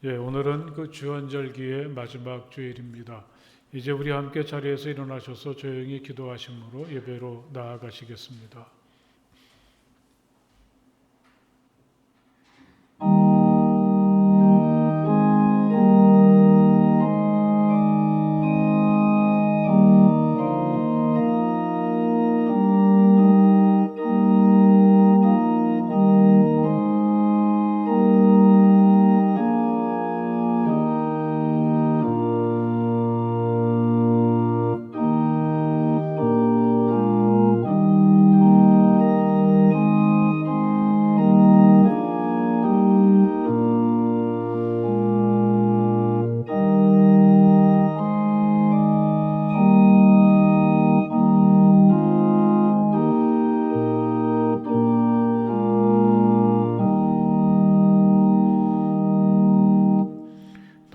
오늘은 그 주안절기의 마지막 주일입니다. 이제 우리 함께 자리에서 일어나셔서 조용히 기도하심으로 예배로 나아가시겠습니다.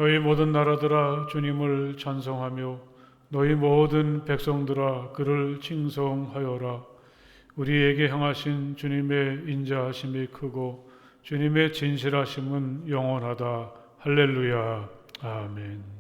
너희 모든 나라들아 주님을 찬송하며 너희 모든 백성들아 그를 칭송하여라. 우리에게 행하신 주님의 인자하심이 크고 주님의 진실하심은 영원하다. 할렐루야. 아멘.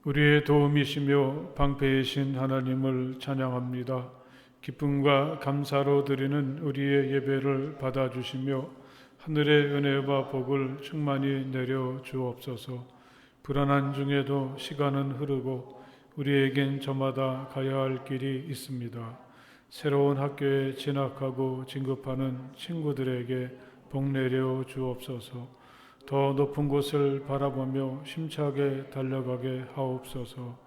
우리의 도움이시며 방패이신 하나님을 찬양합니다. 기쁨과 감사로 드리는 우리의 예배를 받아주시며 하늘의 은혜와 복을 충만히 내려 주옵소서. 불안한 중에도 시간은 흐르고 우리에겐 저마다 가야 할 길이 있습니다. 새로운 학교에 진학하고 진급하는 친구들에게 복 내려 주옵소서. 더 높은 곳을 바라보며 힘차게 달려가게 하옵소서.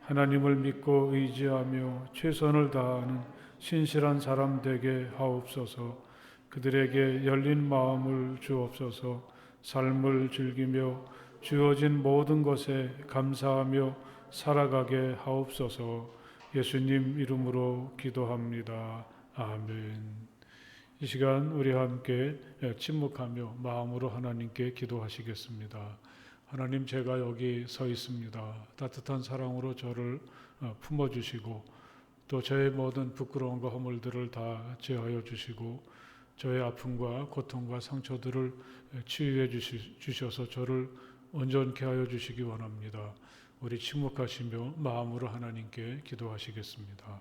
하나님을 믿고 의지하며 최선을 다하는 신실한 사람 되게 하옵소서. 그들에게 열린 마음을 주옵소서. 삶을 즐기며 주어진 모든 것에 감사하며 살아가게 하옵소서. 예수님 이름으로 기도합니다. 아멘. 이 시간 우리 함께 침묵하며 마음으로 하나님께 기도하시겠습니다. 하나님, 제가 여기 서 있습니다. 따뜻한 사랑으로 저를 품어주시고 또 저의 모든 부끄러움과 허물들을 다 제하여 주시고 저의 아픔과 고통과 상처들을 치유해 주셔서 저를 온전케 하여 주시기 원합니다. 우리 침묵하시며 마음으로 하나님께 기도하시겠습니다.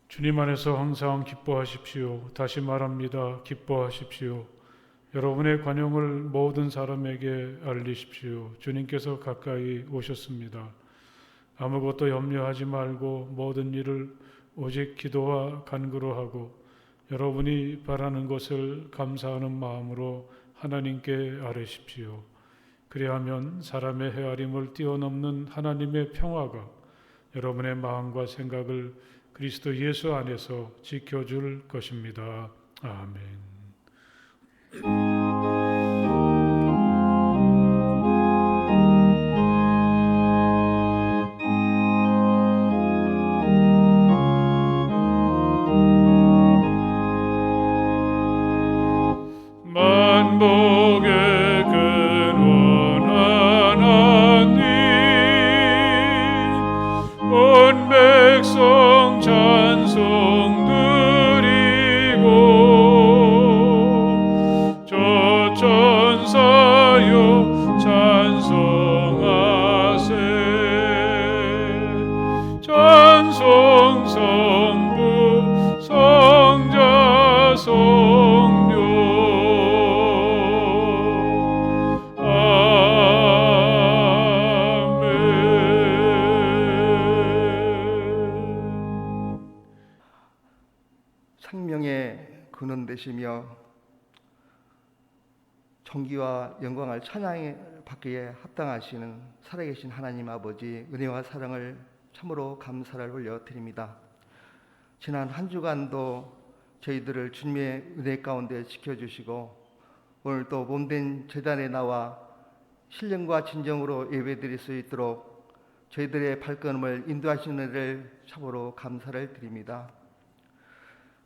주님 안에서 항상 기뻐하십시오. 다시 말합니다. 기뻐하십시오. 여러분의 관용을 모든 사람에게 알리십시오. 주님께서 가까이 오셨습니다. 아무것도 염려하지 말고 모든 일을 오직 기도와 간구로 하고 여러분이 바라는 것을 감사하는 마음으로 하나님께 아뢰십시오. 그리하면 사람의 헤아림을 뛰어넘는 하나님의 평화가 여러분의 마음과 생각을 그리스도 예수 안에서 지켜줄 것입니다. 아멘. 만복의 근원 하나님, 온 백성 찬송 드리고 저 천사여 찬송하세. 찬송 성부 성자 성령 생명의 근원 되시며 존귀와 영광을 찬양받기에 합당하시는 살아계신 하나님 아버지, 은혜와 사랑을 참으로 감사를 올려드립니다. 지난 한 주간도 저희들을 주님의 은혜 가운데 지켜주시고 오늘 또 몸된 제단에 나와 신령과 진정으로 예배드릴 수 있도록 저희들의 발걸음을 인도하시는 은혜를 참으로 감사를 드립니다.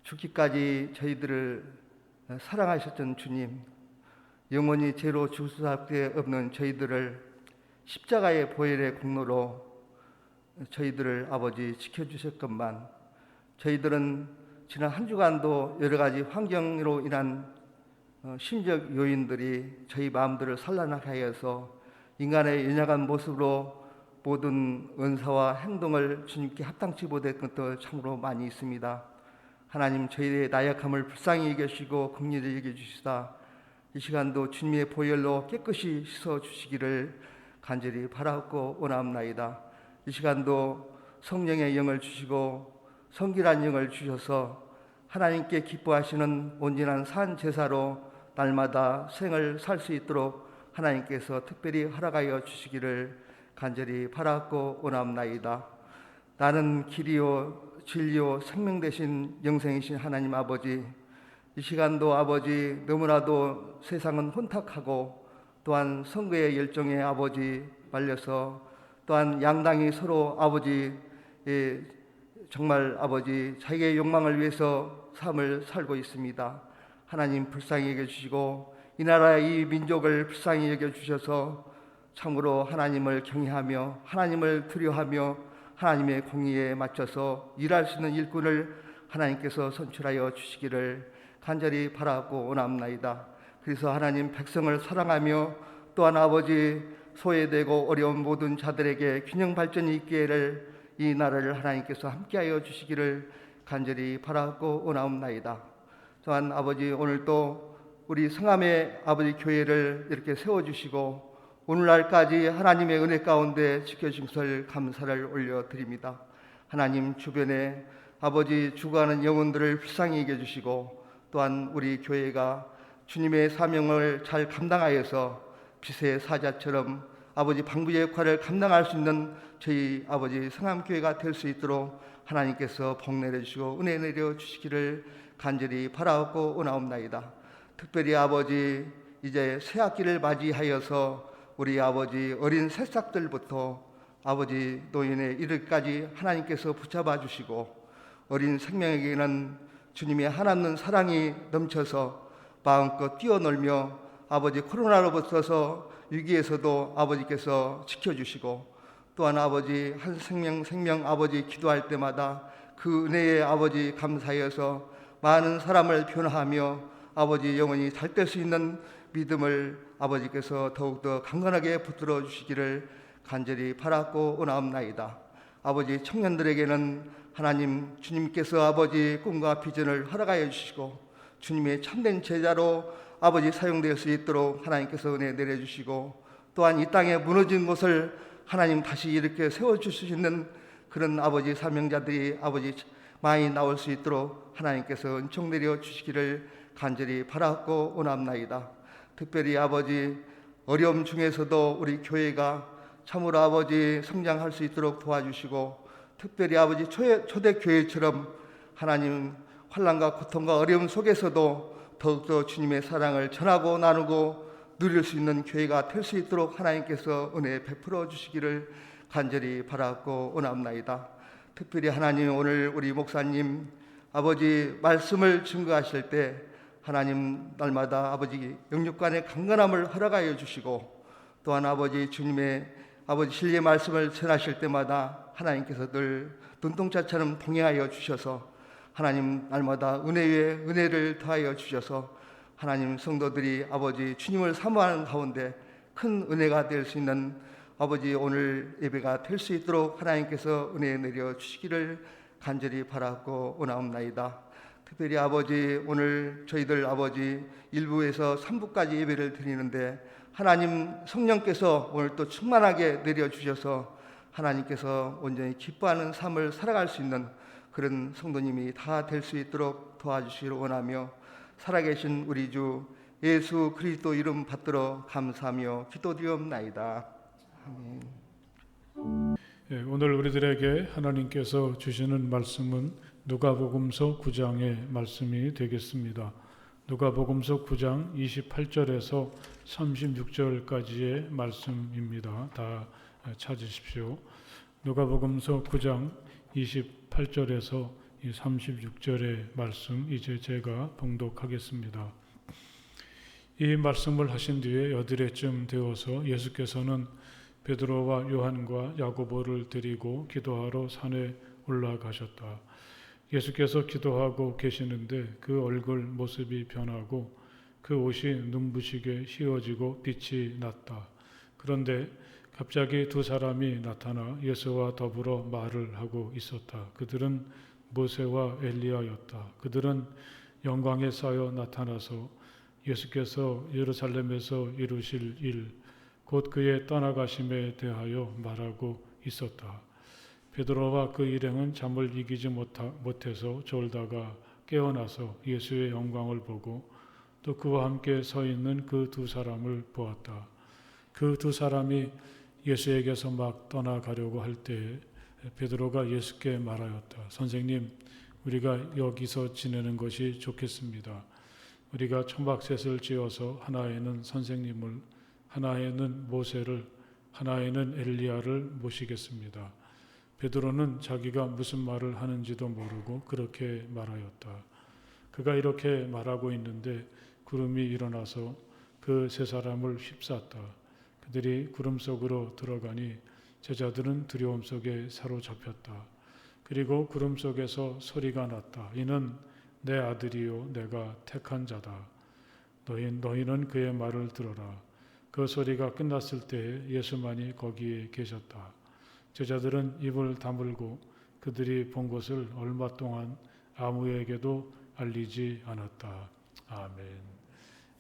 죽기까지 저희들을 사랑하셨던 주님, 영원히 죄로 죽을 수밖에 없는 저희들을 십자가의 보혈의 공로로 저희들을 아버지 지켜주셨건만 저희들은 지난 한 주간도 여러 가지 환경으로 인한 심적 요인들이 저희 마음들을 산란하게 하여서 인간의 연약한 모습으로 모든 은사와 행동을 주님께 합당치 못했던 것도 참으로 많이 있습니다. 하나님, 저희의 나약함을 불쌍히 여기시고 긍휼히 여겨주시다 이 시간도 주님의 보혈로 깨끗이 씻어주시기를 간절히 바라고 원하옵나이다. 이 시간도 성령의 영을 주시고 성결한 영을 주셔서 하나님께 기뻐하시는 온전한 산 제사로 날마다 생을 살 수 있도록 하나님께서 특별히 허락하여 주시기를 간절히 바라고 원하옵나이다. 나는 길이요 진리요 생명 되신 영생이신 하나님 아버지, 이 시간도 아버지 너무나도 세상은 혼탁하고 또한 선거의 열정에 아버지 말려서 또한 양당이 서로 아버지 정말 아버지 자기의 욕망을 위해서 삶을 살고 있습니다. 하나님 불쌍히 여겨주시고 이 나라 이 민족을 불쌍히 여겨주셔서 참으로 하나님을 경외하며 하나님을 두려워하며 하나님의 공의에 맞춰서 일할 수 있는 일꾼을 하나님께서 선출하여 주시기를 간절히 바라고 원합나이다. 그래서 하나님 백성을 사랑하며 또한 아버지 소외되고 어려운 모든 자들에게 균형 발전이 있기를 이 나라를 하나님께서 함께하여 주시기를 간절히 바라고 원하옵나이다. 또한 아버지 오늘도 우리 성함의 아버지 교회를 이렇게 세워주시고 오늘날까지 하나님의 은혜 가운데 지켜주신 것을 감사를 올려드립니다. 하나님 주변에 아버지 죽어가는 영혼들을 불쌍히 여겨주시고 또한 우리 교회가 주님의 사명을 잘 감당하여서 빛의 사자처럼 아버지 방부의 역할을 감당할 수 있는 저희 아버지 성함교회가 될 수 있도록 하나님께서 복 내려주시고 은혜 내려주시기를 간절히 바라고 원하옵나이다. 특별히 아버지 이제 새학기를 맞이하여서 우리 아버지 어린 새싹들부터 아버지 노인에 이르기까지 하나님께서 붙잡아 주시고 어린 생명에게는 주님의 하나님 사랑이 넘쳐서 마음껏 뛰어놀며 아버지 코로나로부터서 위기에서도 아버지께서 지켜주시고 또한 아버지 한 생명 아버지 기도할 때마다 그 은혜에 아버지 감사하여서 많은 사람을 변화하며 아버지 영원히 잘될 수 있는 믿음을 아버지께서 더욱더 강건하게 붙들어 주시기를 간절히 바라고 원하옵나이다. 아버지 청년들에게는 하나님 주님께서 아버지 꿈과 비전을 허락하여 주시고 주님의 참된 제자로 아버지 사용될 수 있도록 하나님께서 은혜 내려주시고 또한 이 땅에 무너진 곳을 하나님 다시 이렇게 세워줄 수 있는 그런 아버지 사명자들이 아버지 많이 나올 수 있도록 하나님께서 은총 내려주시기를 간절히 바라고 원합나이다. 특별히 아버지 어려움 중에서도 우리 교회가 참으로 아버지 성장할 수 있도록 도와주시고 특별히 아버지 초대교회처럼 하나님 환난과 고통과 어려움 속에서도 더욱더 주님의 사랑을 전하고 나누고 누릴 수 있는 교회가 될 수 있도록 하나님께서 은혜 베풀어 주시기를 간절히 바라고 원합나이다. 특별히 하나님 오늘 우리 목사님 아버지 말씀을 증거하실 때 하나님 날마다 아버지 영육간의 강건함을 허락하여 주시고 또한 아버지 주님의 아버지 진리의 말씀을 전하실 때마다 하나님께서 늘 눈동자처럼 동행하여 주셔서 하나님 날마다 은혜 위에 은혜를 더하여 주셔서 하나님 성도들이 아버지 주님을 사모하는 가운데 큰 은혜가 될 수 있는 아버지 오늘 예배가 될 수 있도록 하나님께서 은혜 내려 주시기를 간절히 바라고 원하옵나이다. 특별히 아버지 오늘 저희들 아버지 1부에서 3부까지 예배를 드리는데 하나님 성령께서 오늘 또 충만하게 내려주셔서 하나님께서 온전히 기뻐하는 삶을 살아갈 수 있는 그런 성도님이 다 될 수 있도록 도와주시기를 원하며 살아계신 우리 주 예수 그리스도 이름 받들어 감사하며 기도드리옵나이다. 아멘. 오늘 우리들에게 하나님께서 주시는 말씀은 누가복음서 9장의 말씀이 되겠습니다. 누가복음서 9장 28절에서 36절까지의 말씀입니다. 다 찾으십시오. 누가복음서 9장 28절에서 36절의 말씀 이제 제가 봉독하겠습니다. 이 말씀을 하신 뒤에 여드레쯤 되어서 예수께서는 베드로와 요한과 야고보를 데리고 기도하러 산에 올라가셨다. 예수께서 기도하고 계시는데 그 얼굴 모습이 변하고 그 옷이 눈부시게 휘어지고 빛이 났다. 그런데 갑자기 두 사람이 나타나 예수와 더불어 말을 하고 있었다. 그들은 모세와 엘리야였다. 그들은 영광에 쌓여 나타나서 예수께서 예루살렘에서 이루실 일, 곧 그의 떠나가심에 대하여 말하고 있었다. 베드로와 그 일행은 잠을 이기지 못해서 졸다가 깨어나서 예수의 영광을 보고 또 그와 함께 서 있는 그 두 사람을 보았다. 그 두 사람이 예수에게서 막 떠나가려고 할 때에 베드로가 예수께 말하였다. 선생님, 우리가 여기서 지내는 것이 좋겠습니다. 우리가 초막셋을 지어서 하나에는 선생님을, 하나에는 모세를, 하나에는 엘리야를 모시겠습니다. 베드로는 자기가 무슨 말을 하는지도 모르고 그렇게 말하였다. 그가 이렇게 말하고 있는데 구름이 일어나서 그 세 사람을 휩쌌다. 그들이 구름 속으로 들어가니 제자들은 두려움 속에 사로잡혔다. 그리고 구름 속에서 소리가 났다. 이는 내 아들이요 내가 택한 자다. 너희는 그의 말을 들어라. 그 소리가 끝났을 때에 예수만이 거기에 계셨다. 제자들은 입을 다물고 그들이 본 것을 얼마 동안 아무에게도 알리지 않았다. 아멘.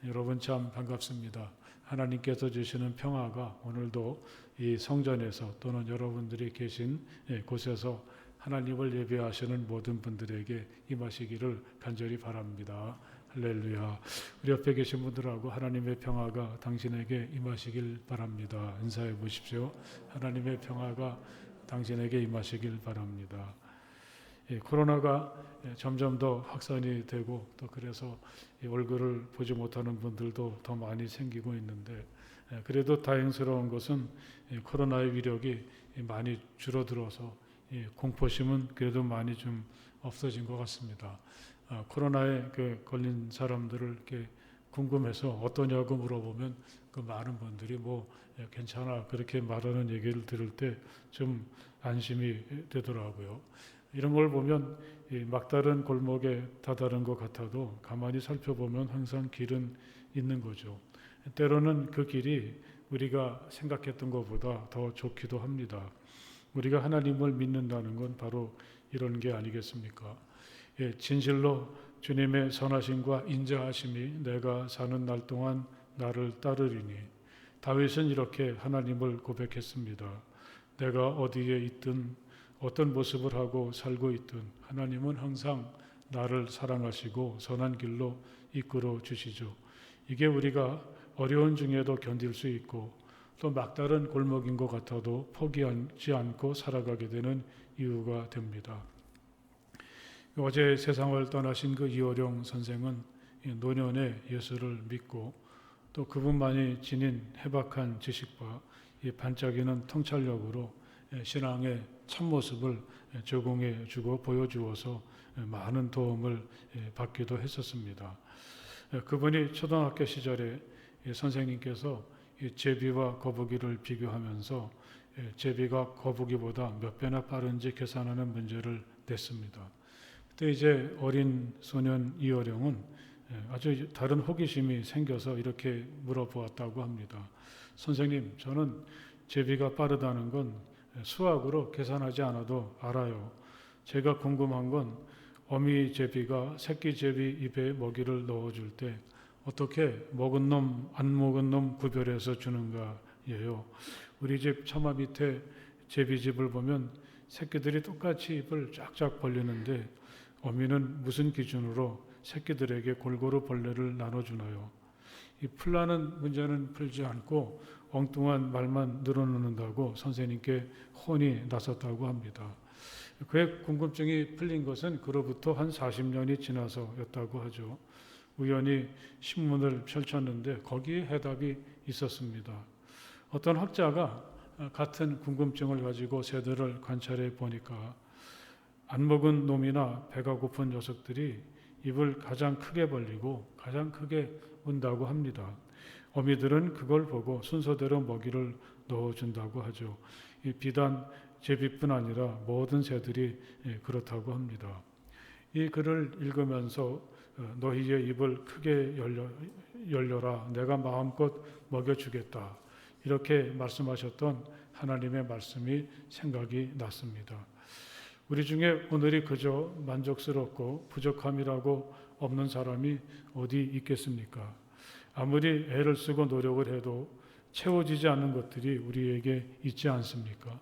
여러분 참 반갑습니다. 하나님께서 주시는 평화가 오늘도 이 성전에서 또는 여러분들이 계신 곳에서 하나님을 예배하시는 모든 분들에게 임하시기를 간절히 바랍니다. 할렐루야. 우리 옆에 계신 분들하고 하나님의 평화가 당신에게 임하시길 바랍니다. 인사해 보십시오. 하나님의 평화가 당신에게 임하시길 바랍니다. 코로나가 점점 더 확산이 되고 또 그래서 얼굴을 보지 못하는 분들도 더 많이 생기고 있는데 그래도 다행스러운 것은 코로나의 위력이 많이 줄어들어서 공포심은 그래도 많이 좀 없어진 것 같습니다. 코로나에 걸린 사람들을 이렇게 궁금해서 어떠냐고 물어보면 그 많은 분들이 괜찮아 그렇게 말하는 얘기를 들을 때 좀 안심이 되더라고요. 이런 걸 보면 막다른 골목에 다다른 것 같아도 가만히 살펴보면 항상 길은 있는 거죠. 때로는 그 길이 우리가 생각했던 것보다 더 좋기도 합니다. 우리가 하나님을 믿는다는 건 바로 이런 게 아니겠습니까? 진실로 주님의 선하심과 인자하심이 내가 사는 날 동안 나를 따르리니 다윗은 이렇게 하나님을 고백했습니다. 내가 어디에 있든 어떤 모습을 하고 살고 있든 하나님은 항상 나를 사랑하시고 선한 길로 이끌어 주시죠. 이게 우리가 어려운 중에도 견딜 수 있고 또 막다른 골목인 것 같아도 포기하지 않고 살아가게 되는 이유가 됩니다. 어제 세상을 떠나신 그 이호령 선생은 노년에 예수를 믿고 또 그분만이 지닌 해박한 지식과 이 반짝이는 통찰력으로 신앙의 참모습을 제공해 주고 보여주어서 많은 도움을 받기도 했었습니다. 그분이 초등학교 시절에 선생님께서 제비와 거북이를 비교하면서 제비가 거북이보다 몇 배나 빠른지 계산하는 문제를 냈습니다. 그때 이제 어린 소년 이어령은 아주 다른 호기심이 생겨서 이렇게 물어보았다고 합니다. 선생님, 저는 제비가 빠르다는 건 수학으로 계산하지 않아도 알아요. 제가 궁금한 건 어미 제비가 새끼 제비 입에 먹이를 넣어줄 때 어떻게 먹은 놈, 안 먹은 놈 구별해서 주는가예요. 우리 집 처마 밑에 제비집을 보면 새끼들이 똑같이 입을 쫙쫙 벌리는데 어미는 무슨 기준으로 새끼들에게 골고루 벌레를 나눠주나요? 이 풀라는 문제는 풀지 않고 엉뚱한 말만 늘어놓는다고 선생님께 혼이 났었다고 합니다. 그의 궁금증이 풀린 것은 그로부터 한 40년이 지나서였다고 하죠. 우연히 신문을 펼쳤는데 거기에 해답이 있었습니다. 어떤 학자가 같은 궁금증을 가지고 새들을 관찰해 보니까 안 먹은 놈이나 배가 고픈 녀석들이 입을 가장 크게 벌리고 가장 크게 운다고 합니다. 어미들은 그걸 보고 순서대로 먹이를 넣어준다고 하죠. 비단 제비뿐 아니라 모든 새들이 그렇다고 합니다. 이 글을 읽으면서 너희의 입을 크게 열려라 내가 마음껏 먹여주겠다 이렇게 말씀하셨던 하나님의 말씀이 생각이 났습니다. 우리 중에 오늘이 그저 만족스럽고 부족함이라고 없는 사람이 어디 있겠습니까? 아무리 애를 쓰고 노력을 해도 채워지지 않는 것들이 우리에게 있지 않습니까?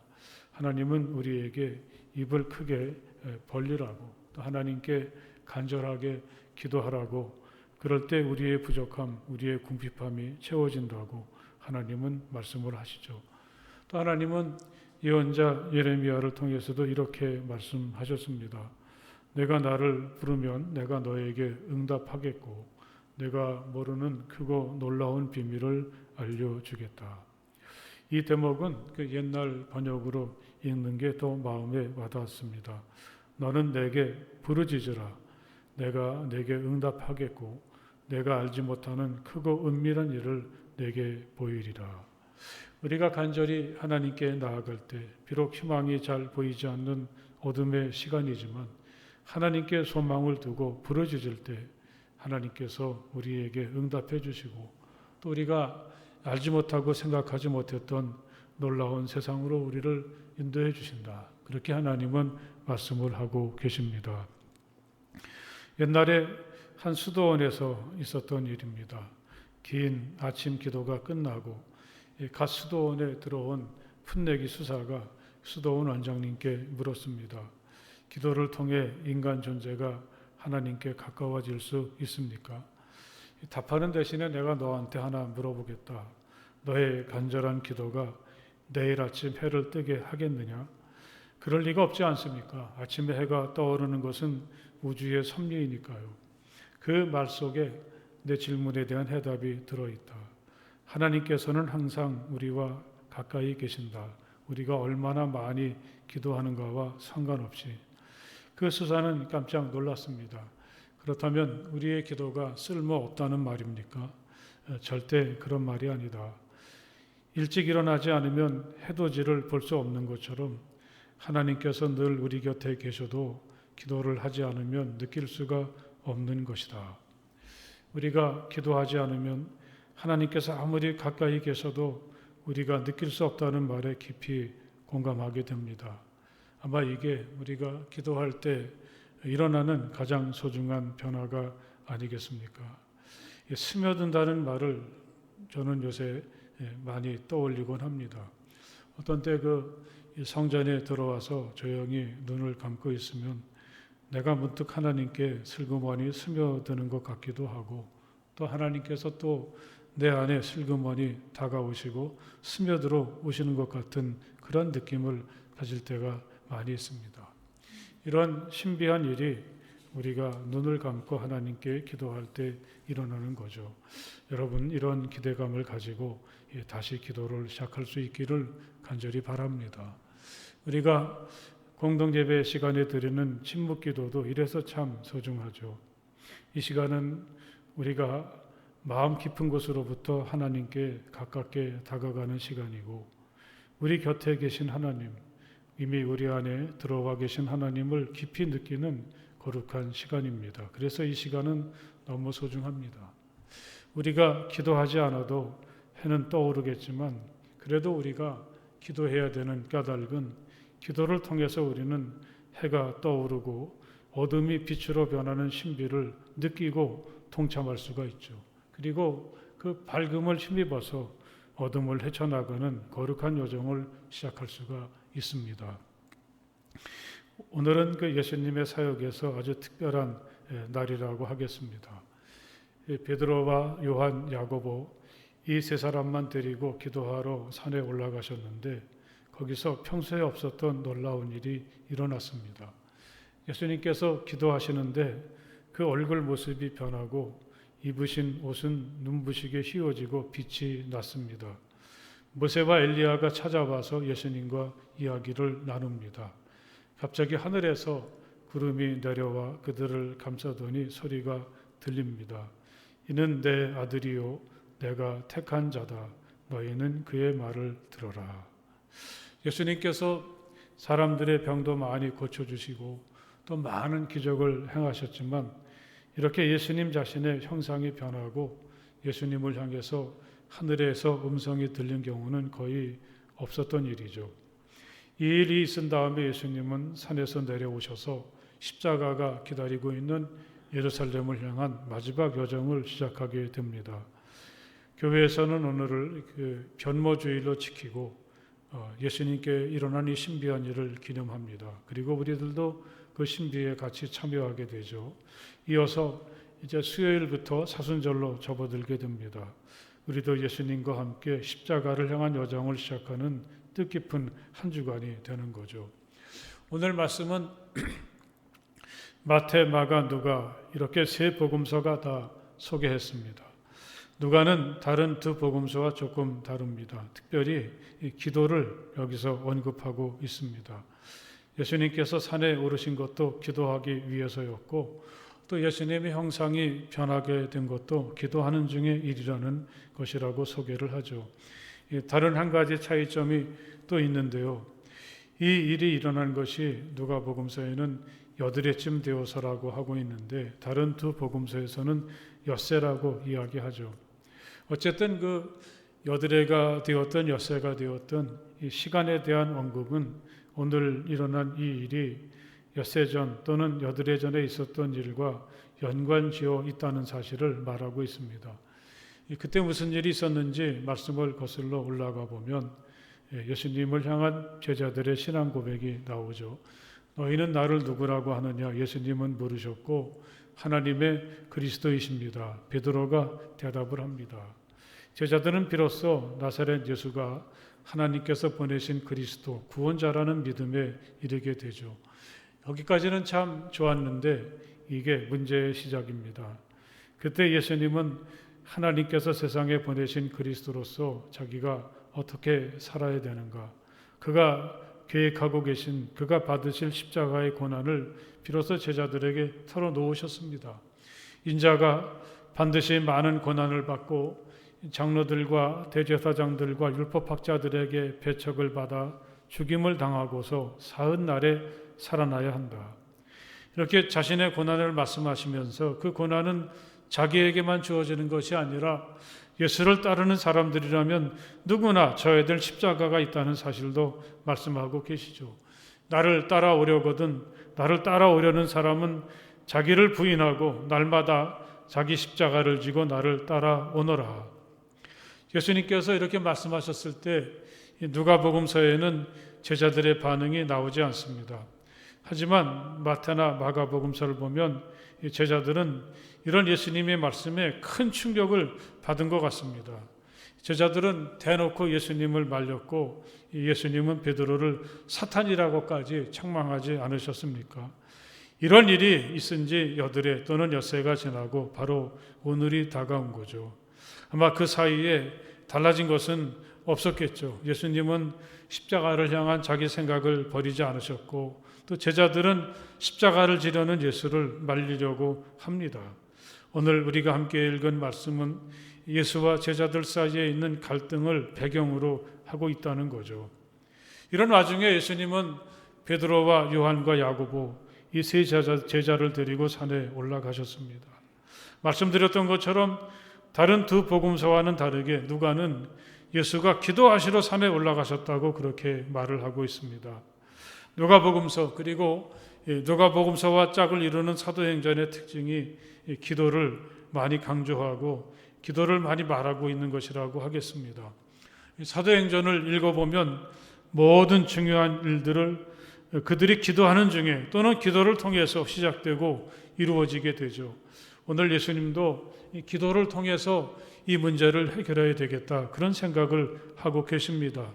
하나님은 우리에게 입을 크게 벌리라고 또 하나님께 간절하게 기도하라고 그럴 때 우리의 부족함, 우리의 궁핍함이 채워진다고 하나님은 말씀을 하시죠. 또 하나님은 예언자 예레미야를 통해서도 이렇게 말씀하셨습니다. 내가 나를 부르면 내가 너에게 응답하겠고 내가 모르는 크고 놀라운 비밀을 알려주겠다. 이 대목은 그 옛날 번역으로 읽는 게 또 마음에 와닿았습니다. 너는 내게 부르짖으라. 내가 내게 응답하겠고 내가 알지 못하는 크고 은밀한 일을 내게 보이리라. 우리가 간절히 하나님께 나아갈 때 비록 희망이 잘 보이지 않는 어둠의 시간이지만 하나님께 소망을 두고 부르짖을 때 하나님께서 우리에게 응답해 주시고 또 우리가 알지 못하고 생각하지 못했던 놀라운 세상으로 우리를 인도해 주신다. 그렇게 하나님은 말씀을 하고 계십니다. 옛날에 한 수도원에서 있었던 일입니다. 긴 아침 기도가 끝나고 갓 수도원에 들어온 풋내기 수사가 수도원 원장님께 물었습니다. 기도를 통해 인간 존재가 하나님께 가까워질 수 있습니까? 답하는 대신에 내가 너한테 하나 물어보겠다. 너의 간절한 기도가 내일 아침 해를 뜨게 하겠느냐? 그럴 리가 없지 않습니까? 아침에 해가 떠오르는 것은 우주의 섭리이니까요. 그 말 속에 내 질문에 대한 해답이 들어있다. 하나님께서는 항상 우리와 가까이 계신다. 우리가 얼마나 많이 기도하는가와 상관없이. 그 수사는 깜짝 놀랐습니다. 그렇다면 우리의 기도가 쓸모없다는 말입니까? 절대 그런 말이 아니다. 일찍 일어나지 않으면 해돋이를 볼 수 없는 것처럼 하나님께서 늘 우리 곁에 계셔도 기도를 하지 않으면 느낄 수가 없는 것이다. 우리가 기도하지 않으면 하나님께서 아무리 가까이 계셔도 우리가 느낄 수 없다는 말에 깊이 공감하게 됩니다. 아마 이게 우리가 기도할 때 일어나는 가장 소중한 변화가 아니겠습니까? 스며든다는 말을 저는 요새 많이 떠올리곤 합니다. 어떤 때 그 성전에 들어와서 조용히 눈을 감고 있으면 내가 문득 하나님께 슬그머니 스며드는 것 같기도 하고 또 하나님께서 또 내 안에 슬그머니 다가오시고 스며들어 오시는 것 같은 그런 느낌을 가질 때가 많이 있습니다. 이런 신비한 일이 우리가 눈을 감고 하나님께 기도할 때 일어나는 거죠. 여러분 이런 기대감을 가지고 다시 기도를 시작할 수 있기를 간절히 바랍니다. 우리가 공동예배 시간에 드리는 침묵기도도 이래서 참 소중하죠. 이 시간은 우리가 마음 깊은 곳으로부터 하나님께 가깝게 다가가는 시간이고 우리 곁에 계신 하나님, 이미 우리 안에 들어와 계신 하나님을 깊이 느끼는 거룩한 시간입니다. 그래서 이 시간은 너무 소중합니다. 우리가 기도하지 않아도 해는 떠오르겠지만 그래도 우리가 기도해야 되는 까닭은 기도를 통해서 우리는 해가 떠오르고 어둠이 빛으로 변하는 신비를 느끼고 동참할 수가 있죠. 그리고 그 밝음을 힘입어서 어둠을 헤쳐나가는 거룩한 여정을 시작할 수가 있습니다. 오늘은 그 예수님의 사역에서 아주 특별한 날이라고 하겠습니다. 베드로와 요한, 야고보 이 세 사람만 데리고 기도하러 산에 올라가셨는데 거기서 평소에 없었던 놀라운 일이 일어났습니다. 예수님께서 기도하시는데 그 얼굴 모습이 변하고 입으신 옷은 눈부시게 휘어지고 빛이 났습니다. 모세와 엘리야가 찾아와서 예수님과 이야기를 나눕니다. 갑자기 하늘에서 구름이 내려와 그들을 감싸더니 소리가 들립니다. 이는 내 아들이요 내가 택한 자다. 너희는 그의 말을 들어라. 예수님께서 사람들의 병도 많이 고쳐주시고 또 많은 기적을 행하셨지만 이렇게 예수님 자신의 형상이 변하고 예수님을 향해서 하늘에서 음성이 들린 경우는 거의 없었던 일이죠. 이 일이 있은 다음에 예수님은 산에서 내려오셔서 십자가가 기다리고 있는 예루살렘을 향한 마지막 여정을 시작하게 됩니다. 교회에서는 오늘을 변모주일로 지키고 예수님께 일어난 이 신비한 일을 기념합니다. 그리고 우리들도 그 신비에 같이 참여하게 되죠. 이어서 이제 수요일부터 사순절로 접어들게 됩니다. 우리도 예수님과 함께 십자가를 향한 여정을 시작하는 뜻깊은 한 주간이 되는 거죠. 오늘 말씀은 마태, 마가, 누가 이렇게 세 복음서가 다 소개했습니다. 누가는 다른 두 복음서와 조금 다릅니다. 특별히 이 기도를 여기서 언급하고 있습니다. 예수님께서 산에 오르신 것도 기도하기 위해서였고 또 예수님의 형상이 변하게 된 것도 기도하는 중의 일이라는 것이라고 소개를 하죠. 다른 한 가지 차이점이 또 있는데요. 이 일이 일어난 것이 누가복음서에는 여드레쯤 되어서라고 하고 있는데 다른 두 복음서에서는 엿새라고 이야기하죠. 어쨌든 그 여드레가 되었던 엿새가 되었던 이 시간에 대한 언급은 오늘 일어난 이 일이 엿새 전 또는 여드레 전에 있었던 일과 연관지어 있다는 사실을 말하고 있습니다. 그때 무슨 일이 있었는지 말씀을 거슬러 올라가 보면 예수님을 향한 제자들의 신앙 고백이 나오죠. 너희는 나를 누구라고 하느냐? 예수님은 물으셨고 하나님의 그리스도이십니다. 베드로가 대답을 합니다. 제자들은 비로소 나사렛 예수가 하나님께서 보내신 그리스도 구원자라는 믿음에 이르게 되죠. 여기까지는 참 좋았는데 이게 문제의 시작입니다. 그때 예수님은 하나님께서 세상에 보내신 그리스도로서 자기가 어떻게 살아야 되는가, 그가 계획하고 계신 그가 받으실 십자가의 고난을 비로소 제자들에게 털어놓으셨습니다. 인자가 반드시 많은 고난을 받고 장로들과 대제사장들과 율법학자들에게 배척을 받아 죽임을 당하고서 사흘 날에 살아나야 한다. 이렇게 자신의 고난을 말씀하시면서 그 고난은 자기에게만 주어지는 것이 아니라 예수를 따르는 사람들이라면 누구나 져야 될 십자가가 있다는 사실도 말씀하고 계시죠. 나를 따라오려거든 나를 따라오려는 사람은 자기를 부인하고 날마다 자기 십자가를 지고 나를 따라오너라. 예수님께서 이렇게 말씀하셨을 때 누가복음서에는 제자들의 반응이 나오지 않습니다. 하지만 마태나 마가복음서를 보면 제자들은 이런 예수님의 말씀에 큰 충격을 받은 것 같습니다. 제자들은 대놓고 예수님을 말렸고 예수님은 베드로를 사탄이라고까지 책망하지 않으셨습니까? 이런 일이 있은 지 여드레 또는 엿새가 지나고 바로 오늘이 다가온 거죠. 아마 그 사이에 달라진 것은 없었겠죠. 예수님은 십자가를 향한 자기 생각을 버리지 않으셨고 또 제자들은 십자가를 지려는 예수를 말리려고 합니다. 오늘 우리가 함께 읽은 말씀은 예수와 제자들 사이에 있는 갈등을 배경으로 하고 있다는 거죠. 이런 와중에 예수님은 베드로와 요한과 야고보 이 세 제자를 데리고 산에 올라가셨습니다. 말씀드렸던 것처럼 다른 두 복음서와는 다르게 누가는 예수가 기도하시러 산에 올라가셨다고 그렇게 말을 하고 있습니다. 누가복음서 그리고 누가복음서와 짝을 이루는 사도행전의 특징이 기도를 많이 강조하고 기도를 많이 말하고 있는 것이라고 하겠습니다. 사도행전을 읽어보면 모든 중요한 일들을 그들이 기도하는 중에 또는 기도를 통해서 시작되고 이루어지게 되죠. 오늘 예수님도 이 기도를 통해서 이 문제를 해결해야 되겠다 그런 생각을 하고 계십니다.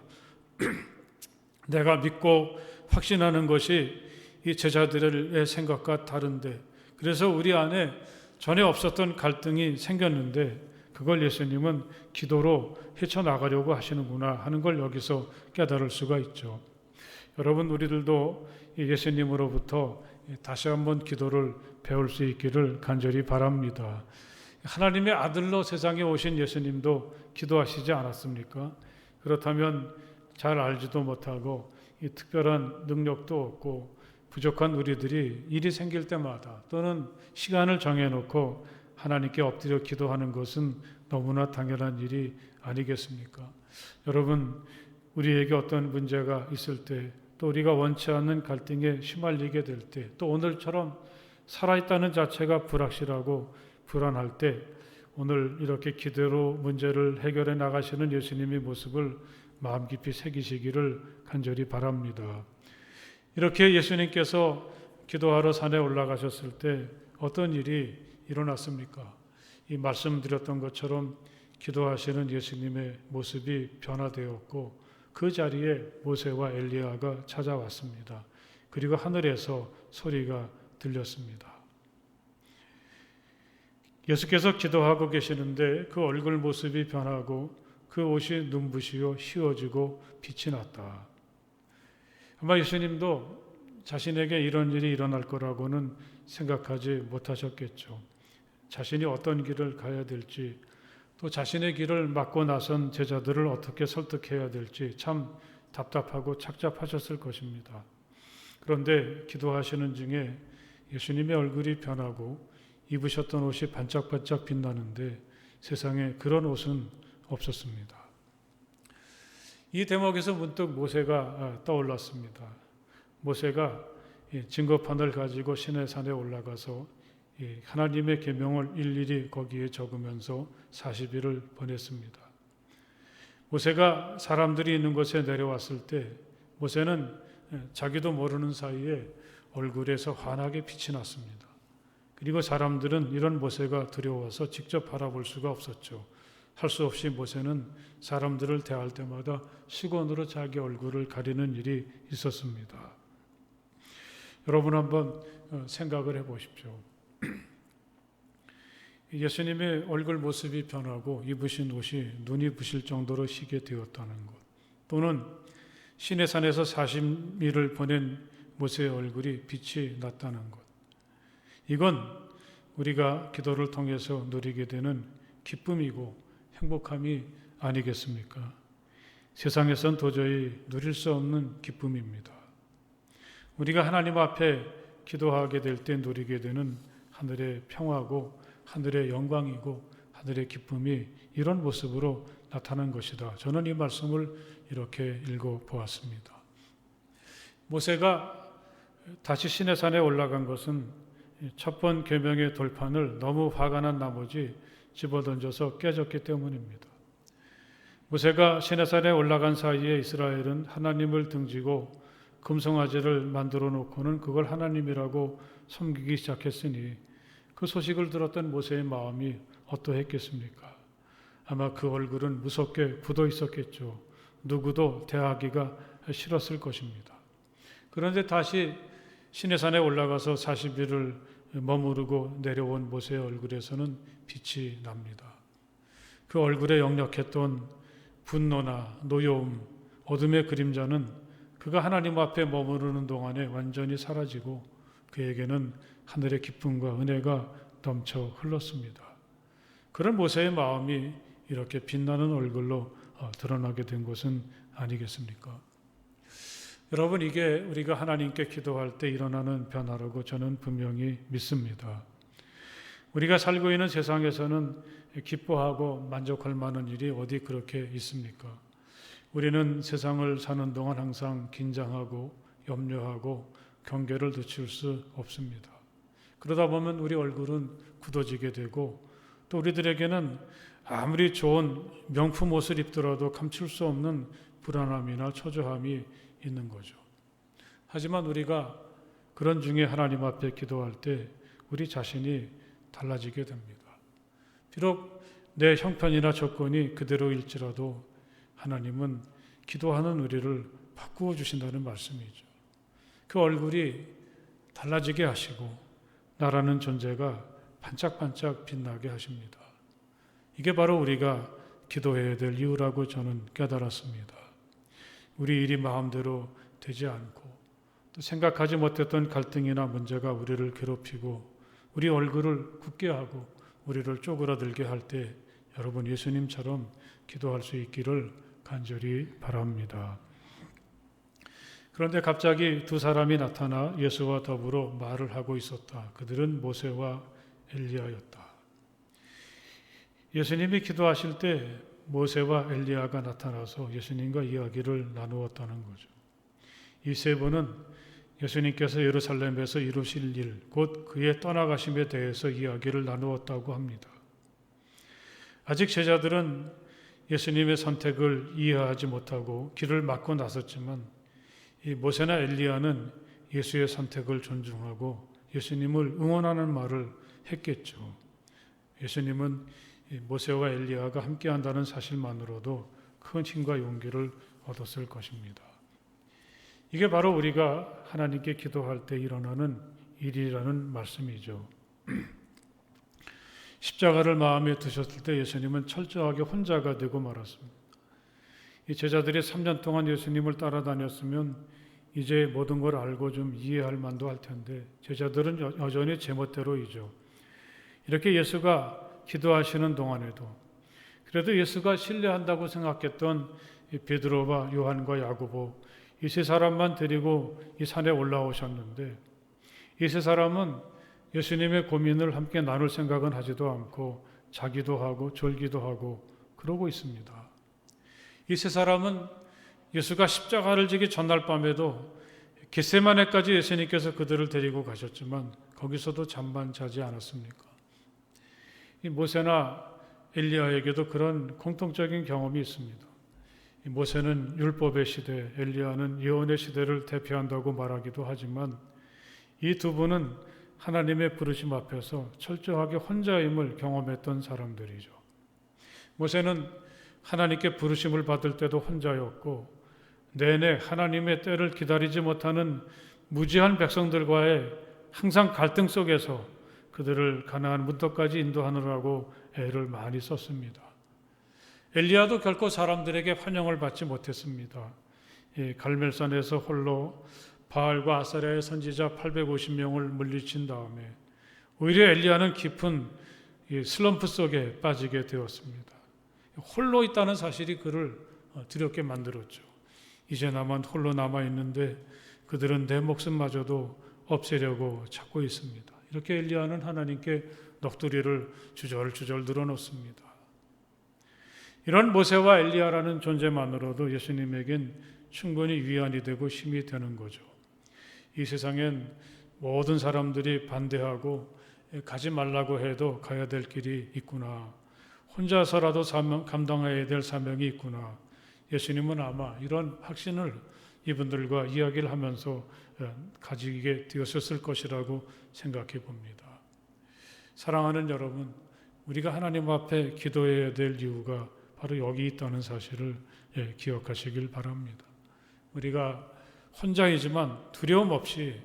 내가 믿고 확신하는 것이 이 제자들의 생각과 다른데 그래서 우리 안에 전에 없었던 갈등이 생겼는데 그걸 예수님은 기도로 헤쳐나가려고 하시는구나 하는 걸 여기서 깨달을 수가 있죠. 여러분 우리들도 예수님으로부터 다시 한번 기도를 배울 수 있기를 간절히 바랍니다. 하나님의 아들로 세상에 오신 예수님도 기도하시지 않았습니까? 그렇다면 잘 알지도 못하고 이 특별한 능력도 없고 부족한 우리들이 일이 생길 때마다 또는 시간을 정해놓고 하나님께 엎드려 기도하는 것은 너무나 당연한 일이 아니겠습니까? 여러분 우리에게 어떤 문제가 있을 때 또 우리가 원치 않는 갈등에 휘말리게 될 때 또 오늘처럼 살아있다는 자체가 불확실하고 불안할 때 오늘 이렇게 기도로 문제를 해결해 나가시는 예수님의 모습을 마음 깊이 새기시기를 간절히 바랍니다. 이렇게 예수님께서 기도하러 산에 올라가셨을 때 어떤 일이 일어났습니까? 이 말씀드렸던 것처럼 기도하시는 예수님의 모습이 변화되었고 그 자리에 모세와 엘리야가 찾아왔습니다. 그리고 하늘에서 소리가 들렸습니다. 예수께서 기도하고 계시는데 그 얼굴 모습이 변하고 그 옷이 눈부시어 휘어지고 빛이 났다. 아마 예수님도 자신에게 이런 일이 일어날 거라고는 생각하지 못하셨겠죠. 자신이 어떤 길을 가야 될지, 또 자신의 길을 막고 나선 제자들을 어떻게 설득해야 될지 참 답답하고 착잡하셨을 것입니다. 그런데 기도하시는 중에 예수님의 얼굴이 변하고 입으셨던 옷이 반짝반짝 빛나는데 세상에 그런 옷은 없었습니다. 이 대목에서 문득 모세가 떠올랐습니다. 모세가 증거판을 가지고 시내산에 올라가서 하나님의 계명을 일일이 거기에 적으면서 40일을 보냈습니다. 모세가 사람들이 있는 곳에 내려왔을 때 모세는 자기도 모르는 사이에 얼굴에서 환하게 빛이 났습니다. 그리고 사람들은 이런 모세가 두려워서 직접 바라볼 수가 없었죠. 할 수 없이 모세는 사람들을 대할 때마다 수건으로 자기 얼굴을 가리는 일이 있었습니다. 여러분 한번 생각을 해보십시오. 예수님의 얼굴 모습이 변하고 입으신 옷이 눈이 부실 정도로 희게 되었다는 것, 또는 시내산에서 40일을 보낸 모세의 얼굴이 빛이 났다는 것, 이건 우리가 기도를 통해서 누리게 되는 기쁨이고 행복함이 아니겠습니까? 세상에선 도저히 누릴 수 없는 기쁨입니다. 우리가 하나님 앞에 기도하게 될 때 누리게 되는 하늘의 평화고 하늘의 영광이고 하늘의 기쁨이 이런 모습으로 나타난 것이다. 저는 이 말씀을 이렇게 읽어보았습니다. 모세가 다시 시내산에 올라간 것은 첫 번 계명의 돌판을 너무 화가 난 나머지 집어던져서 깨졌기 때문입니다. 모세가 시내산에 올라간 사이에 이스라엘은 하나님을 등지고 금송아지를 만들어 놓고는 그걸 하나님이라고 섬기기 시작했으니 그 소식을 들었던 모세의 마음이 어떠했겠습니까? 아마 그 얼굴은 무섭게 굳어 있었겠죠. 누구도 대하기가 싫었을 것입니다. 그런데 다시 시내산에 올라가서 40일을 머무르고 내려온 모세의 얼굴에서는 빛이 납니다. 그 얼굴에 역력했던 분노나 노여움, 어둠의 그림자는 그가 하나님 앞에 머무르는 동안에 완전히 사라지고 그에게는 하늘의 기쁨과 은혜가 넘쳐 흘렀습니다. 그런 모세의 마음이 이렇게 빛나는 얼굴로 드러나게 된 것은 아니겠습니까? 여러분, 이게 우리가 하나님께 기도할 때 일어나는 변화라고 저는 분명히 믿습니다. 우리가 살고 있는 세상에서는 기뻐하고 만족할 만한 일이 어디 그렇게 있습니까? 우리는 세상을 사는 동안 항상 긴장하고 염려하고 경계를 늦출 수 없습니다. 그러다 보면 우리 얼굴은 굳어지게 되고 또 우리들에게는 아무리 좋은 명품 옷을 입더라도 감출 수 없는 불안함이나 초조함이 있는 거죠. 하지만 우리가 그런 중에 하나님 앞에 기도할 때 우리 자신이 달라지게 됩니다. 비록 내 형편이나 조건이 그대로일지라도 하나님은 기도하는 우리를 바꾸어 주신다는 말씀이죠. 그 얼굴이 달라지게 하시고 나라는 존재가 반짝반짝 빛나게 하십니다. 이게 바로 우리가 기도해야 될 이유라고 저는 깨달았습니다. 우리 일이 마음대로 되지 않고 또 생각하지 못했던 갈등이나 문제가 우리를 괴롭히고 우리 얼굴을 굳게 하고 우리를 쪼그라들게 할 때 여러분 예수님처럼 기도할 수 있기를 간절히 바랍니다. 그런데 갑자기 두 사람이 나타나 예수와 더불어 말을 하고 있었다. 그들은 모세와 엘리야였다. 예수님이 기도하실 때 모세와 엘리야가 나타나서 예수님과 이야기를 나누었다는 거죠. 이 세 분은 예수님께서 예루살렘에서 이루실 일, 곧 그의 떠나가심에 대해서 이야기를 나누었다고 합니다. 아직 제자들은 예수님의 선택을 이해하지 못하고 길을 막고 나섰지만 이 모세나 엘리야는 예수의 선택을 존중하고 예수님을 응원하는 말을 했겠죠. 예수님은 모세와 엘리야가 함께한다는 사실만으로도 큰 힘과 용기를 얻었을 것입니다. 이게 바로 우리가 하나님께 기도할 때 일어나는 일이라는 말씀이죠. 십자가를 마음에 두셨을 때 예수님은 철저하게 혼자가 되고 말았습니다. 이 제자들이 3년 동안 예수님을 따라다녔으면 이제 모든 걸 알고 좀 이해할 만도 할 텐데 제자들은 여전히 제멋대로이죠. 이렇게 예수가 기도하시는 동안에도 그래도 예수가 신뢰한다고 생각했던 베드로와 요한과 야고보 이 세 사람만 데리고 이 산에 올라오셨는데 이 세 사람은 예수님의 고민을 함께 나눌 생각은 하지도 않고 자기도 하고 졸기도 하고 그러고 있습니다. 이 세 사람은 예수가 십자가를 지기 전날 밤에도 겟세마네까지 예수님께서 그들을 데리고 가셨지만 거기서도 잠만 자지 않았습니까? 이 모세나 엘리야에게도 그런 공통적인 경험이 있습니다. 이 모세는 율법의 시대, 엘리야는 예언의 시대를 대표한다고 말하기도 하지만 이 두 분은 하나님의 부르심 앞에서 철저하게 혼자임을 경험했던 사람들이죠. 모세는 하나님께 부르심을 받을 때도 혼자였고 내내 하나님의 때를 기다리지 못하는 무지한 백성들과의 항상 갈등 속에서 그들을 가나안 문턱까지 인도하느라고 애를 많이 썼습니다. 엘리야도 결코 사람들에게 환영을 받지 못했습니다. 갈멜산에서 홀로 바알과 아사랴의 선지자 850명을 물리친 다음에 오히려 엘리야는 깊은 슬럼프 속에 빠지게 되었습니다. 홀로 있다는 사실이 그를 두렵게 만들었죠. 이제 나만 홀로 남아있는데 그들은 내 목숨마저도 없애려고 찾고 있습니다. 이렇게 엘리야는 하나님께 넋두리를 주절주절 늘어놓습니다. 이런 모세와 엘리야라는 존재만으로도 예수님에겐 충분히 위안이 되고 힘이 되는 거죠. 이 세상엔 모든 사람들이 반대하고 가지 말라고 해도 가야 될 길이 있구나. 혼자서라도 감당해야 될 사명이 있구나. 예수님은 아마 이런 확신을 이분들과 이야기를 하면서 가지게 되었을 것이라고 생각해 봅니다. 사랑하는 여러분, 우리가 하나님 앞에 기도해야 될 이유가 바로 여기 있다는 사실을 기억하시길 바랍니다. 우리가 혼자이지만 두려움 없이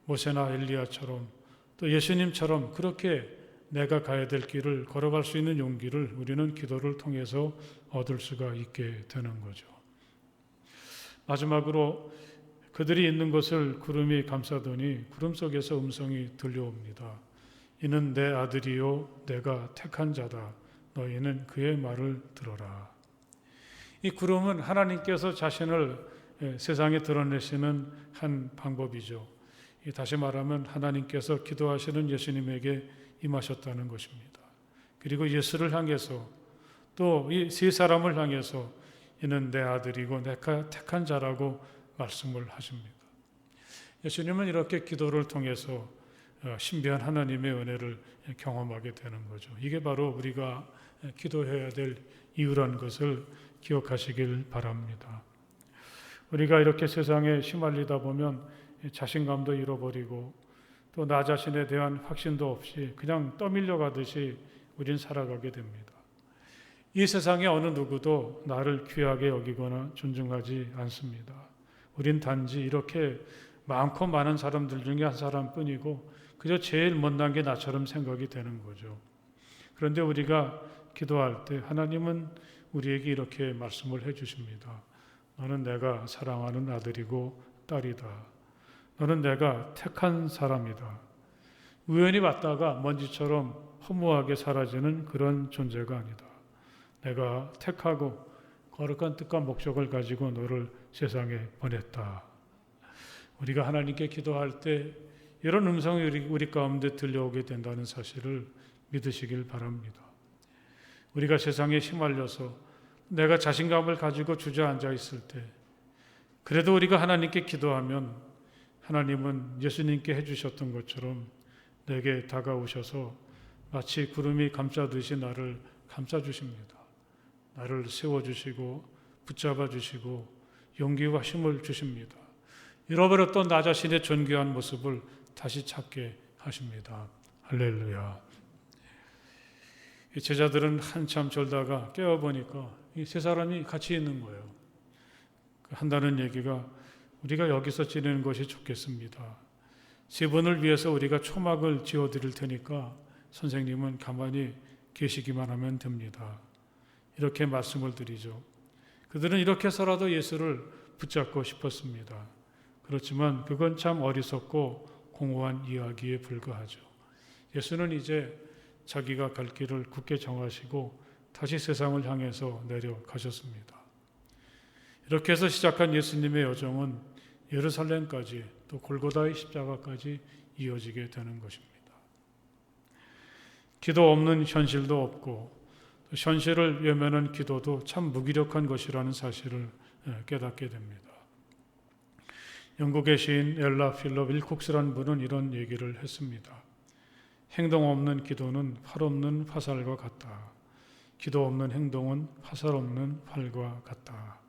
모세나 엘리야처럼 또 예수님처럼 그렇게 내가 가야 될 길을 걸어갈 수 있는 용기를 우리는 기도를 통해서 얻을 수가 있게 되는 거죠. 마지막으로 그들이 있는 것을 구름이 감싸더니 구름 속에서 음성이 들려옵니다. 이는 내 아들이요 내가 택한 자다. 너희는 그의 말을 들어라. 이 구름은 하나님께서 자신을 세상에 드러내시는 한 방법이죠. 다시 말하면 하나님께서 기도하시는 예수님에게 임하셨다는 것입니다. 그리고 예수를 향해서 또 이 세 사람을 향해서 이는 내 아들이고 내가 택한 자라고 말씀을 하십니다. 예수님은 이렇게 기도를 통해서 신비한 하나님의 은혜를 경험하게 되는 거죠. 이게 바로 우리가 기도해야 될 이유라는 것을 기억하시길 바랍니다. 우리가 이렇게 세상에 휘말리다 보면 자신감도 잃어버리고 또 나 자신에 대한 확신도 없이 그냥 떠밀려 가듯이 우린 살아가게 됩니다. 이 세상에 어느 누구도 나를 귀하게 여기거나 존중하지 않습니다. 우린 단지 이렇게 많고 많은 사람들 중에 한 사람뿐이고 그저 제일 못난 게 나처럼 생각이 되는 거죠. 그런데 우리가 기도할 때 하나님은 우리에게 이렇게 말씀을 해주십니다. 너는 내가 사랑하는 아들이고 딸이다. 너는 내가 택한 사람이다. 우연히 왔다가 먼지처럼 허무하게 사라지는 그런 존재가 아니다. 내가 택하고 거룩한 뜻과 목적을 가지고 너를 세상에 보냈다. 우리가 하나님께 기도할 때 이런 음성이 우리 가운데 들려오게 된다는 사실을 믿으시길 바랍니다. 우리가 세상에 휘말려서 내가 자신감을 가지고 주저앉아 있을 때 그래도 우리가 하나님께 기도하면 하나님은 예수님께 해주셨던 것처럼 내게 다가오셔서 마치 구름이 감싸듯이 나를 감싸주십니다. 나를 세워주시고 붙잡아주시고 용기와 힘을 주십니다. 잃어버렸던 나 자신의 존귀한 모습을 다시 찾게 하십니다. 할렐루야. 제자들은 한참 졸다가 깨어보니까 이 세 사람이 같이 있는 거예요. 한다는 얘기가 우리가 여기서 지내는 것이 좋겠습니다. 세 분을 위해서 우리가 초막을 지어드릴 테니까 선생님은 가만히 계시기만 하면 됩니다. 이렇게 말씀을 드리죠. 그들은 이렇게 해서라도 예수를 붙잡고 싶었습니다. 그렇지만 그건 참 어리석고 공허한 이야기에 불과하죠. 예수는 이제 자기가 갈 길을 굳게 정하시고 다시 세상을 향해서 내려가셨습니다. 이렇게 해서 시작한 예수님의 여정은 예루살렘까지 또 골고다의 십자가까지 이어지게 되는 것입니다. 기도 없는 현실도 없고 현실을 외면한 기도도 참 무기력한 것이라는 사실을 깨닫게 됩니다. 영국의 시인 엘라 필럽 윌콕스라는 분은 이런 얘기를 했습니다. 행동 없는 기도는 활 없는 화살과 같다. 기도 없는 행동은 화살 없는 활과 같다.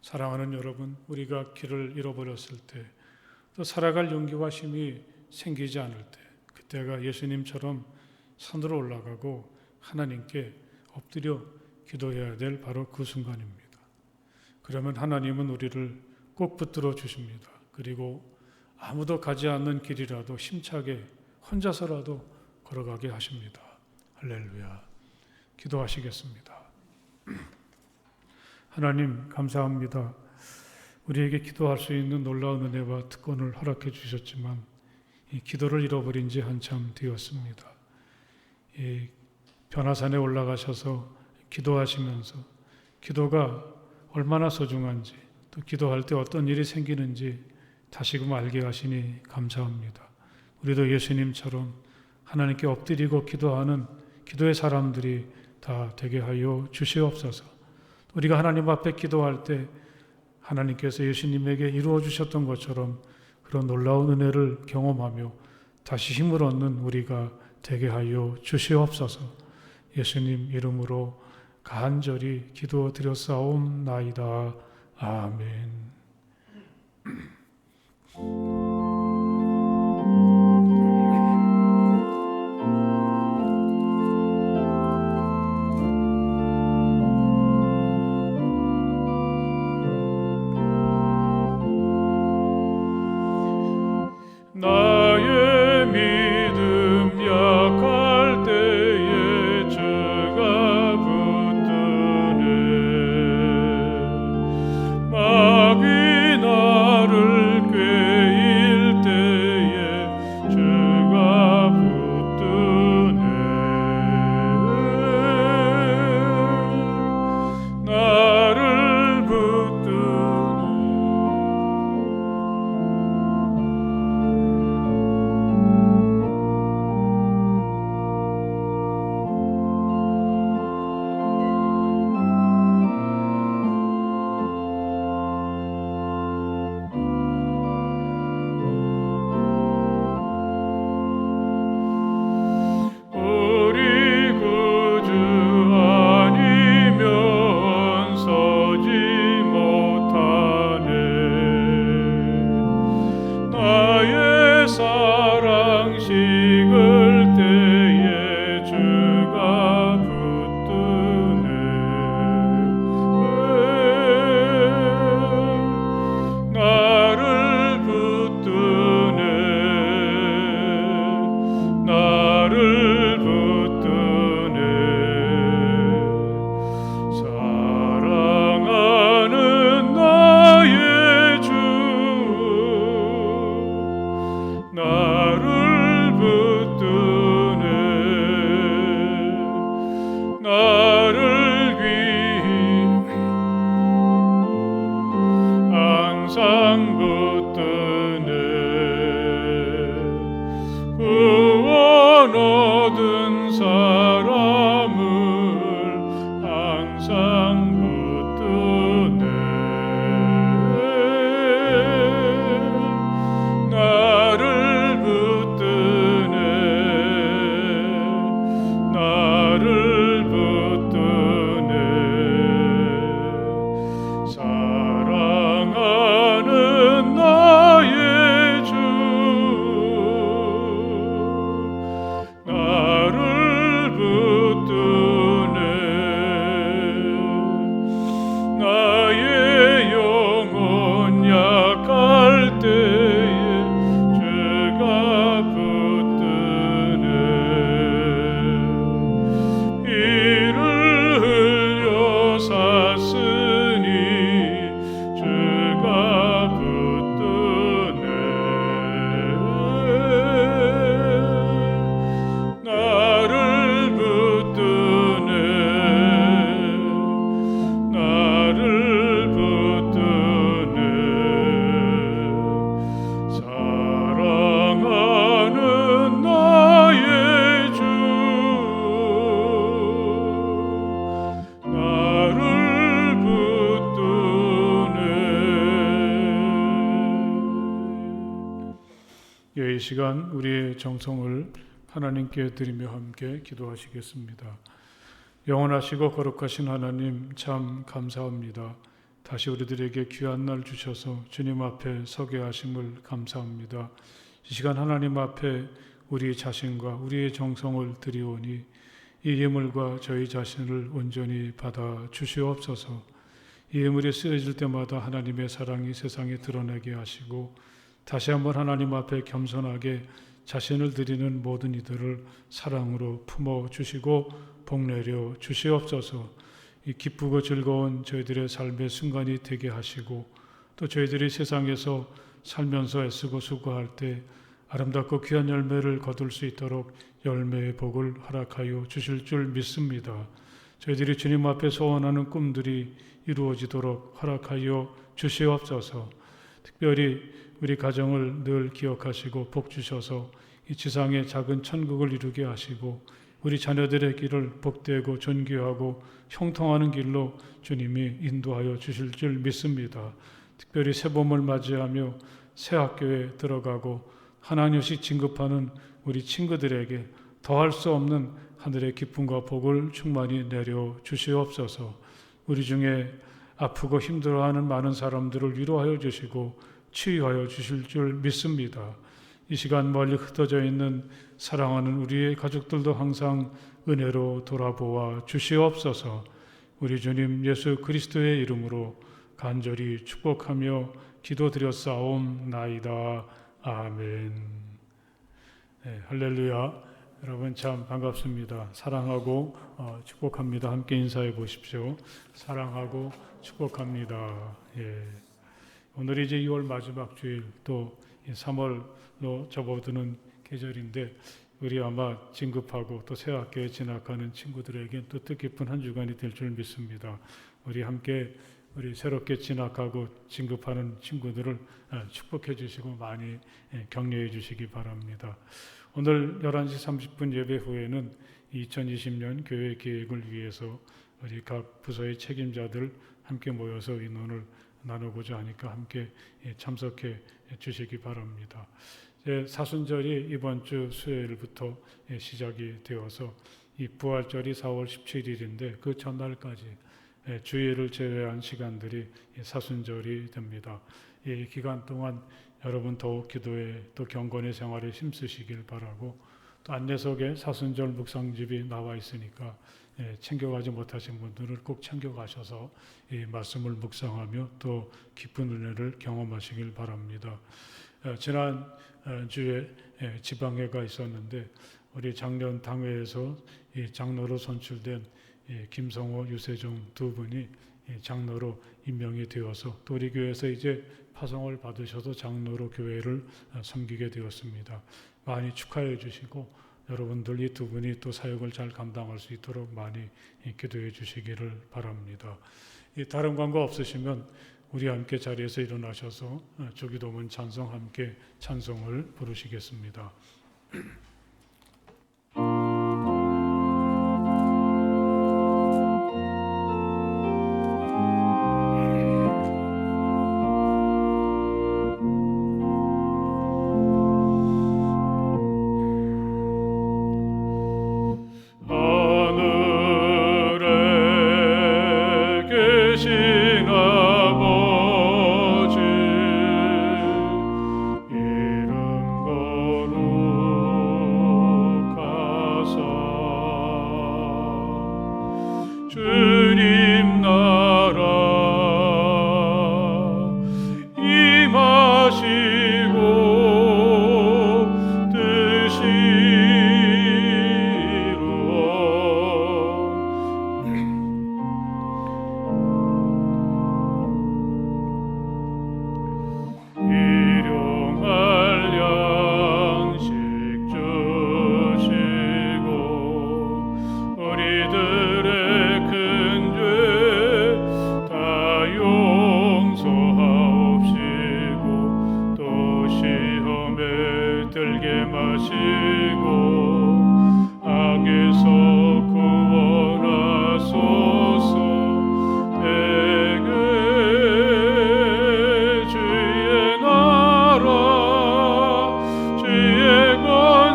사랑하는 여러분, 우리가 길을 잃어버렸을 때, 또 살아갈 용기와 힘이 생기지 않을 때, 그때가 예수님처럼 산으로 올라가고 하나님께 엎드려 기도해야 될 바로 그 순간입니다. 그러면 하나님은 우리를 꼭 붙들어 주십니다. 그리고 아무도 가지 않는 길이라도 힘차게 혼자서라도 걸어가게 하십니다. 할렐루야. 기도하시겠습니다. 하나님 감사합니다. 우리에게 기도할 수 있는 놀라운 은혜와 특권을 허락해 주셨지만 이 기도를 잃어버린 지 한참 되었습니다. 이 변화산에 올라가셔서 기도하시면서 기도가 얼마나 소중한지 또 기도할 때 어떤 일이 생기는지 다시금 알게 하시니 감사합니다. 우리도 예수님처럼 하나님께 엎드리고 기도하는 기도의 사람들이 다 되게 하여 주시옵소서. 우리가 하나님 앞에 기도할 때 하나님께서 예수님에게 이루어 주셨던 것처럼 그런 놀라운 은혜를 경험하며 다시 힘을 얻는 우리가 되게 하여 주시옵소서. 예수님 이름으로 간절히 기도드렸사옵나이다. 아멘. 나의 믿음 약할 때에 주가 붙드네. 마귀 나를 꾀일 때에 주가 붙드네. 나를 붙드네. 우리 구주 아니면 서지 못하네. 나의 사랑 식을 때에 주가 붙드네. 나를 붙드네. 나를 붙드네. 사랑하는 나의 주 나를 붙드네. 나를 위해 항상 붙드네. 구원 얻은 사람을 항상 붙드네. 나를 붙드네. 나를 붙드네. 사랑하는 나의 주 나를 시간 우리의 정성을 하나님께 드리며 함께 기도하시겠습니다. 영원하시고 거룩하신 하나님, 참 감사합니다. 다시 우리들에게 귀한 날 주셔서 주님 앞에 서게 하심을 감사합니다. 이 시간 하나님 앞에 우리 자신과 우리의 정성을 드리오니 이 예물과 저희 자신을 온전히 받아 주시옵소서. 이 예물이 쓰여질 때마다 하나님의 사랑이 세상에 드러나게 하시고 다시 한번 하나님 앞에 겸손하게 자신을 드리는 모든 이들을 사랑으로 품어주시고 복내려 주시옵소서. 이 기쁘고 즐거운 저희들의 삶의 순간이 되게 하시고 또 저희들이 세상에서 살면서 애쓰고 수고할 때 아름답고 귀한 열매를 거둘 수 있도록 열매의 복을 허락하여 주실 줄 믿습니다. 저희들이 주님 앞에 소원하는 꿈들이 이루어지도록 허락하여 주시옵소서. 특별히 우리 가정을 늘 기억하시고 복 주셔서 이 지상의 작은 천국을 이루게 하시고 우리 자녀들의 길을 복되고 존귀하고 형통하는 길로 주님이 인도하여 주실 줄 믿습니다. 특별히 새봄을 맞이하며 새 학교에 들어가고 한 학년씩 진급하는 우리 친구들에게 더할 수 없는 하늘의 기쁨과 복을 충만히 내려 주시옵소서. 우리 중에 아프고 힘들어하는 많은 사람들을 위로하여 주시고 치유하여 주실 줄 믿습니다. 이 시간 멀리 흩어져 있는 사랑하는 우리의 가족들도 항상 은혜로 돌아보아 주시옵소서. 우리 주님 예수 그리스도의 이름으로 간절히 축복하며 기도드렸사옵나이다. 아멘. 네, 할렐루야. 여러분 참 반갑습니다. 사랑하고 축복합니다. 함께 인사해 보십시오. 사랑하고 축복합니다. 예. 오늘이 이제 2월 마지막 주일, 또 3월로 접어드는 계절인데 우리 아마 진급하고 또 새 학교에 진학하는 친구들에게 또 뜻깊은 한 주간이 될 줄 믿습니다. 우리 함께 우리 새롭게 진학하고 진급하는 친구들을 축복해 주시고 많이 격려해 주시기 바랍니다. 오늘 11시 30분 예배 후에는 2020년 교회 계획을 위해서 우리 각 부서의 책임자들 함께 모여서 의논을 나누고자 하니까 함께 참석해 주시기 바랍니다. 사순절이 이번 주 수요일부터 시작이 되어서 이 부활절이 4월 17일인데 그 전날까지 주일을 제외한 시간들이 사순절이 됩니다. 이 기간 동안 여러분 더욱 기도에 또 경건의 생활에 힘쓰시길 바라고 또 안내석에 사순절 묵상집이 나와 있으니까 챙겨가지 못하신 분들은 꼭 챙겨가셔서 이 말씀을 묵상하며 또 깊은 은혜를 경험하시길 바랍니다. 지난 주에 지방회가 있었는데 우리 작년 당회에서 이 장로로 선출된 김성호, 유세종 두 분이 장로로 임명이 되어서 또 우리 교회에서 이제 파송을 받으셔서 장로로 교회를 섬기게 되었습니다. 많이 축하해 주시고 여러분들 이 두 분이 또 사역을 잘 감당할 수 있도록 많이 기도해 주시기를 바랍니다. 다른 광고 없으시면 우리 함께 자리에서 일어나셔서 주기도문 찬송 함께 찬송을 부르시겠습니다. 주의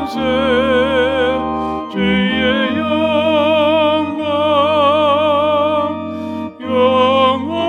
곳에 주의 영광 영원히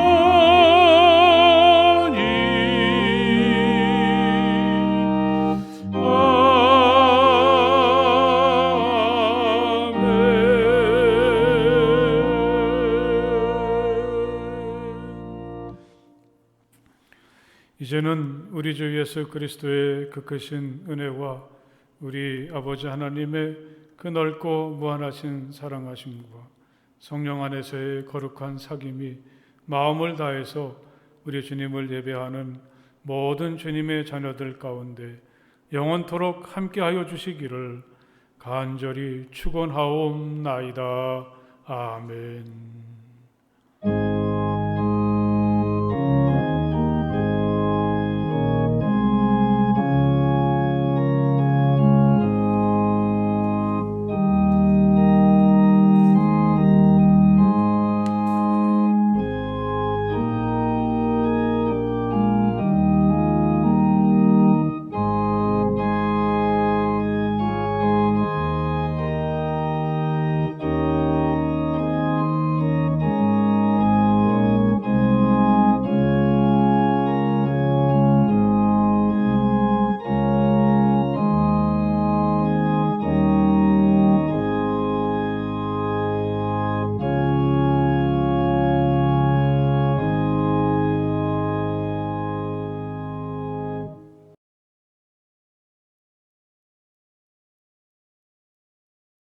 이제는 우리 주 예수 그리스도의 그 크신 은혜와 우리 아버지 하나님의 그 넓고 무한하신 사랑하심과 성령 안에서의 거룩한 사귐이 마음을 다해서 우리 주님을 예배하는 모든 주님의 자녀들 가운데 영원토록 함께하여 주시기를 간절히 축원하옵나이다. 아멘.